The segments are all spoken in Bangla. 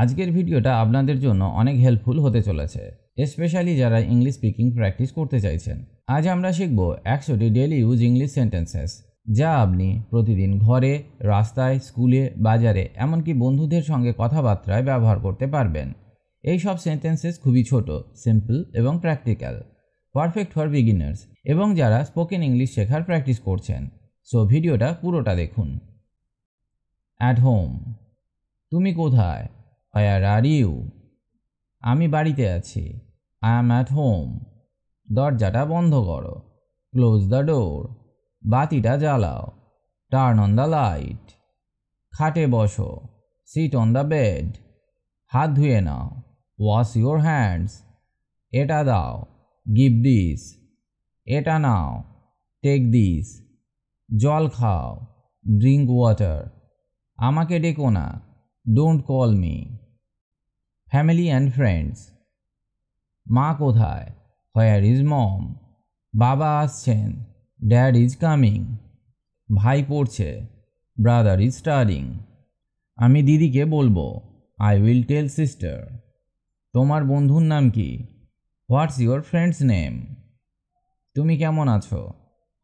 আজকের ভিডিওটা আপনাদের জন্য অনেক হেল্পফুল হতে চলেছে, স্পেশালি যারা ইংলিশ স্পিকিং প্র্যাকটিস করতে চাইছেন। আজ আমরা শিখব 100টি ডেইলি ইউজ ইংলিশ সেন্টেন্সেস, যা আপনি প্রতিদিন ঘরে, রাস্তায়, স্কুলে, বাজারে, এমনকি বন্ধুদের সঙ্গে কথাবার্তায় ব্যবহার করতে পারবেন। এই সব সেন্টেন্সেস খুবই ছোট, সিম্পল এবং প্র্যাকটিক্যাল, পারফেক্ট ফর বিগিনার্স এবং যারা স্পোকেন ইংলিশ শেখার প্র্যাকটিস করছেন। সো ভিডিওটা পুরোটা দেখুন। অ্যাট হোম, তুমি কোথায়? Where are you? আমি বাড়িতে আছি। I am at home. দরজাটা বন্ধ করো। Close the door. বাতিটা জ্বালাও। Turn on the light. খাটে বসো। Sit on the bed. হাত ধুয়ে নাও। Wash your hands. এটা দাও। Give this. এটা নাও। Take this. জল খাও। Drink water. আমাকে ডেকো না। Don't call me. Family and friends, মা কোথায়? Where is mom? বাবা আসছেন। Dad is coming. ভাই পড়ছে। Brother is studying. আমি দিদিকে বলবো। I will tell sister. তোমার বন্ধুর নাম কি? What's your friend's name? তুমি কেমন আছো?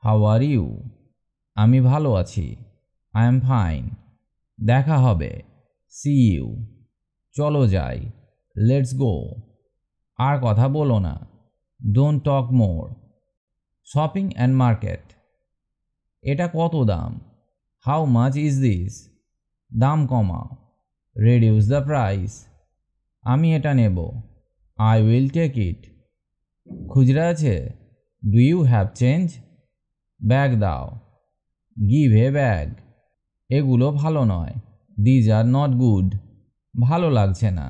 How are you? আমি ভালো আছি। I am fine. দেখা হবে। See you. চলো যাই। Let's go. আর কথা বলো না। Don't talk more. Shopping and market, এটা কত দাম? How much is this? দাম কমাও। Reduce the price. আমি এটা নেব। I will take it. খুচরা আছে? Do you have change? Bag দাও। Give a bag. এগুলো ভালো নয়। These are not good. ভালো লাগছে না।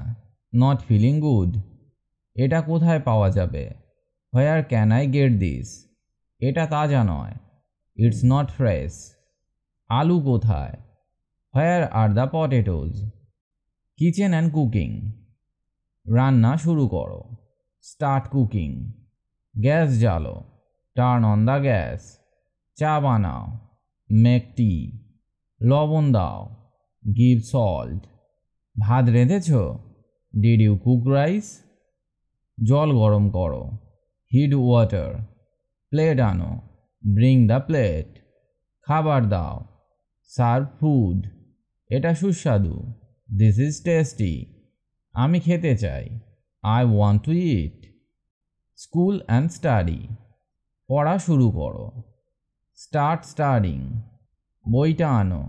Not feeling good. এটা কোথায় পাওয়া যাবে? Where can I get this? এটা তাজা নয়। It's not fresh. আলু কোথায়? Where are the potatoes? Kitchen and cooking, রান্না শুরু করো। Start cooking. Gas জ্বালো। Turn on the gas. চা বানাও। Make tea. লবণ দাও। Give salt. ভাত রেঁধেছ? Did you cook rice? জল গরম করো। Heat water. প্লেট আনো। Bring the plate. খাবার দাও। Serve food. এটা সুস্বাদু। This is tasty. আমি খেতে চাই। I want to eat. School and study, পড়া শুরু করো। Start studying. বইটা আনো।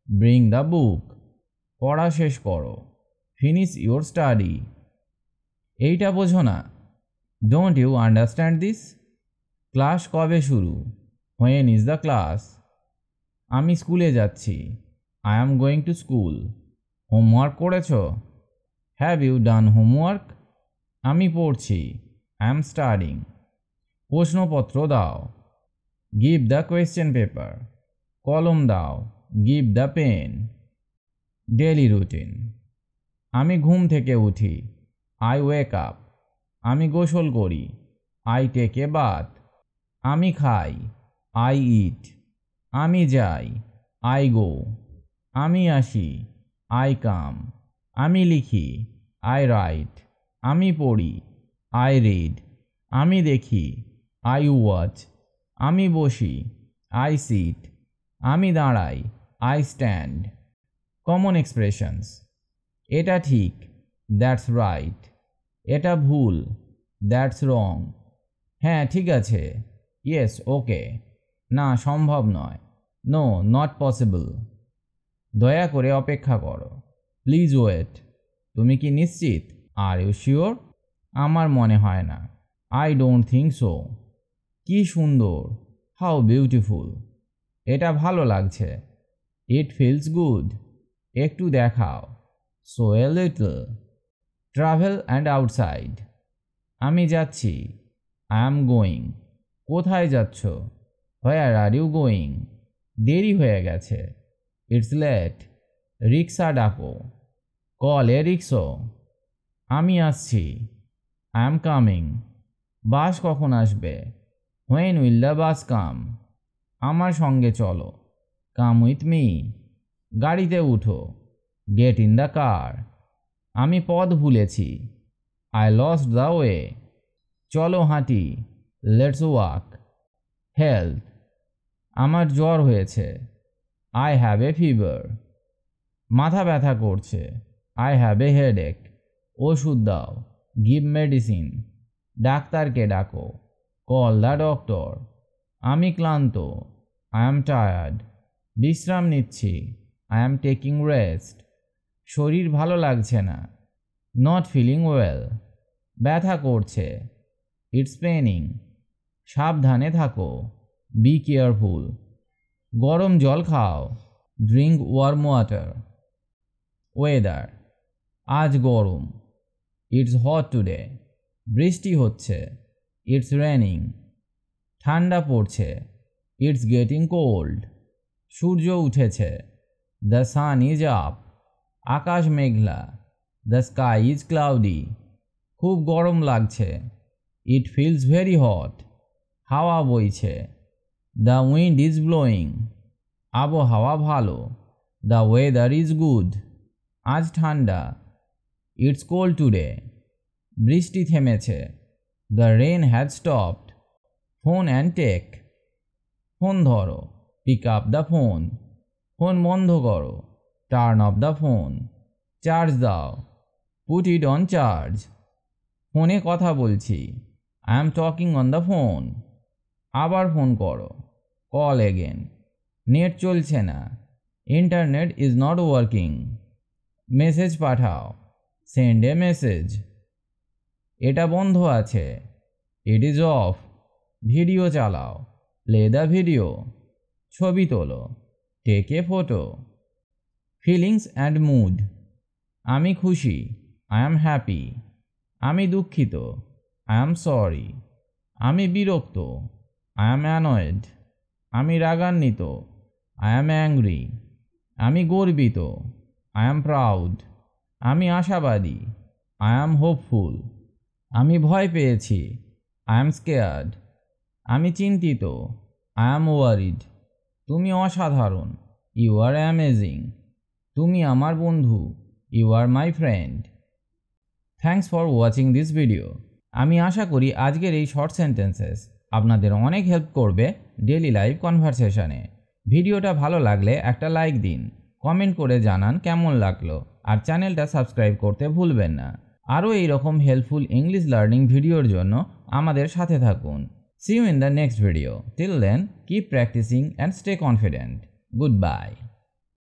Bring the book. পড়া শেষ করো। Finish your study. এইটা বোঝো না? Don't you understand this? Class কবে শুরু? When is the class? আমি স্কুলে যাচ্ছি। I am going to school. Homework করেছ? Have you done homework? আমি পড়ছি। I am studying. প্রশ্নপত্র দাও। Give the question paper. কলম দাও। Give the pen. Daily routine, আমি ঘুম থেকে উঠি। I wake up. আমি গোসল করি। I take a bath. আমি খাই। I eat. আমি যাই। I go. আমি আসি। I come. আমি লিখি। I right. আমি পড়ি। I read. আমি দেখি। I watch. আমি বসি। I sit. আমি দাঁড়াই। I stand. কমন এক্সপ্রেশনস, এটা ঠিক। That's right. এটা ভুল। That's wrong. হ্যাঁ ঠিক আছে। Yes okay. না সম্ভব নয়। No not possible. দয়া করে অপেক্ষা করো। Please wait. তুমি কি নিশ্চিত? Are you sure? আমার মনে হয় না। I don't think so. কি সুন্দর। How beautiful. এটা ভালো লাগছে। It feels good. একটু দেখাও। So A little. Travel and outside, আমি যাচ্ছি। I am going. কোথায় যাচ্ছ? Where are you going? দেরি হয়ে গেছে। It's late. রিক্সা ডাকো। Call a rickshaw. আমি আসছি। I am coming. বাস কখন আসবে? When will the bus come? আমার সঙ্গে চলো। Come with me. গাড়িতে উঠো। Get in the car. আমি পথ ভুলেছি। I lost the way. চলো হাঁটি, লেটস ওয়াক। হেলথ, আমার জ্বর হয়েছে। I have a fever. মাথা ব্যথা করছে। I have a headache. ওষুধ দাও, গিভ মেডিসিন। ডাক্তারকে ডাকো, কল দ্য ডক্টর। আমি ক্লান্ত, I am tired. বিশ্রাম নিচ্ছি, I am taking rest. শরীর ভালো লাগছে না, not feeling well. ব্যথা করছে, it's paining. সাবধানে থাকো, be careful. গরম জল খাও, drink warm water. ওয়েদার, আজ গরম, it's hot today. বৃষ্টি হচ্ছে, it's raining. ঠান্ডা পড়ছে, it's getting cold. সূর্য উঠেছে, the sun is up. Akash Meghla, the sky is cloudy. খুব গরম লাগছে, it feels very hot. হাওয়া বইছে, the wind is blowing. আবহাওয়া ভালো, the weather is good. আজ ঠান্ডা, it's cold today. বৃষ্টি থেমেছে, the rain has stopped. Phone and take. Phone ধরো, pick up the phone. Phone বন্ধ করো, turn off the phone. Charge দাও, put it on charge. ফোনে কথা বলছি, I am talking on the phone. আবার ফোন করো, call again. নেট চলছে না, internet is not working. Message পাঠাও, send a message. এটা বন্ধ আছে, it is off. ভিডিও চালাও, play the video. ছবি তোলো, take a photo. Feelings and mood, আমি খুশি, I am happy. আমি দুঃখিত, I am sorry. আমি বিরক্ত, I am annoyed. আমি রাগান্বিত, I am angry. আমি গর্বিত, I am proud. আমি আশাবাদী, I am hopeful. আমি ভয় পেয়েছি, I am scared. আমি চিন্তিত, I am worried. তুমি অসাধারণ, you are amazing. তুমি আমার বন্ধু, you are my friend. Thanks for watching this video. আমি আশা করি আজকের এই শর্ট সেন্টেন্সেস আপনাদের অনেক হেল্প করবে ডেইলি লাইফ কনভারসেশনে। ভিডিওটা ভালো লাগলে একটা লাইক দিন, কমেন্ট করে জানান কেমন লাগলো, আর চ্যানেলটা সাবস্ক্রাইব করতে ভুলবেন না। আরও এইরকম হেল্পফুল ইংলিশ লার্নিং ভিডিওর জন্য আমাদের সাথে থাকুন। See you in the next video. Till then, keep practicing and stay confident. Goodbye.